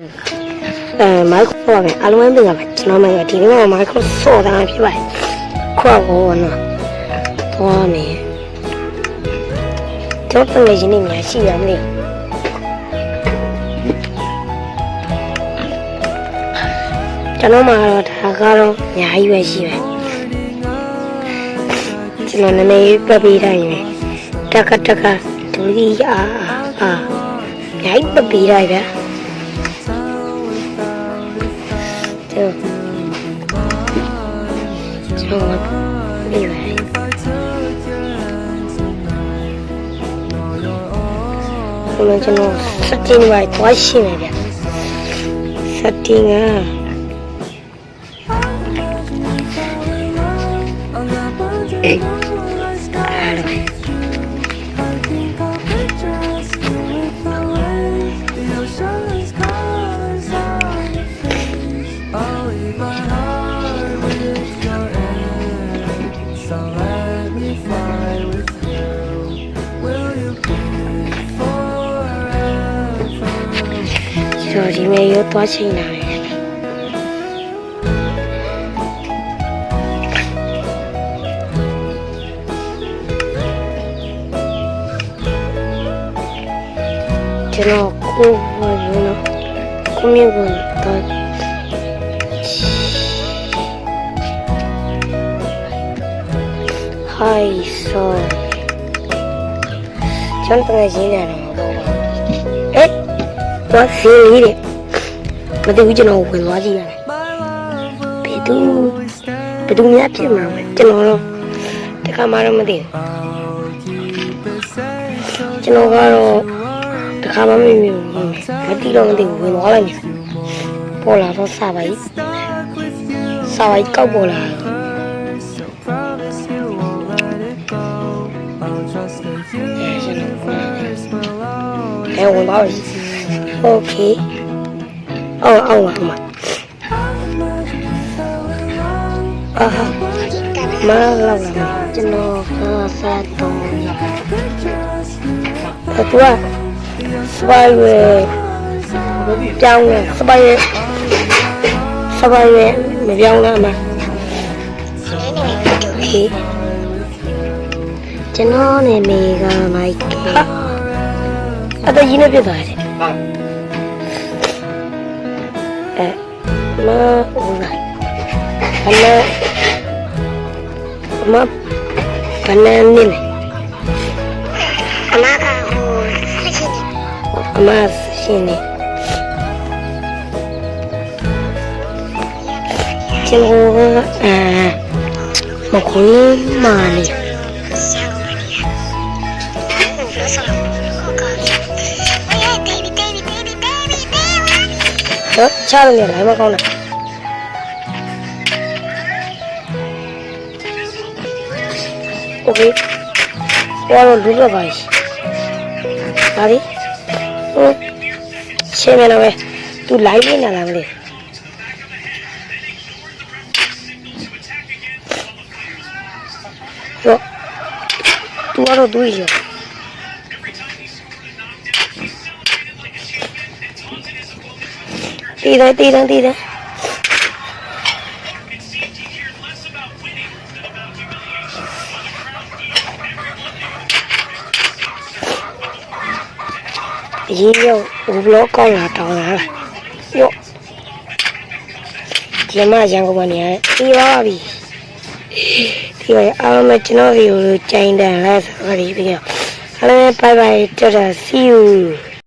မိုက်ခရိုပဲအလုံးစုံကကျွန်တော်မှဒီနေ့မှမိုက်ခရိုစော်တာဖြစ်ပါတယ်ခေါ်ကောနော်သွားမယ်ကျွန်တော်လည်းရင်းနေများရှိရမလဲကျွန်တော်မှတော့ဒါကတော့အများကြီးပဲရှိပဲကျွန်တော်နည်းနည်းပြပေးတိုင်းပဲတက်ကဒူရီအများကြီးပြပေးတိုင်းပဲကျွန်တော်ပြီးပါကျွန်တော်စတင်ဝိုင်းသွားရှင်းနေဗျစတင်ကဆိုဒီမေရောသွားချိန်လာတယ်ကျွန်တော်ကိုဘာလို့ကိုမြင်ကုန်တော့ဟိုင်ဆိုကျွန်တော်ရင်းနေတယ်တော့ဘာစီလေးတဲ့မတူကျွန်တော်ဝင်သွားကြည့်ရတယ်ဘယ်သူများဖြစ်မှာလဲကျွန်တော်တော့တခါမှတော့မသိဘူးကျွန်တော်ကတော့တခါမှမမြင်ဘူးမသိတော့မသိဘူးဝင်သွားလိုက်ပြီပေါ်လာတော့စာပိုက်ကောက်ပေါ်လာဝင်သွားပြီOkay. Oh, ma. Malah jenuh satu. Kedua, sebagai yang nama. Okay. Jenuh ni mega naik. Ada jenis apa saja? Karena ini emas sini cuma makunin mani Chào người lại mà con này ok qua rồi đúng rồi vậy đi xem này nào về tôi lấy cái này làm đi rồi tôi vào đuôi rồi đi đây nhiều lỗ con là tròn là yo chỉ mà chẳng có bao nhiêu đi vào đi thì vậy ao mà chỉ nói điều chạy đàn là sao đi bây giờ bye bye cho see you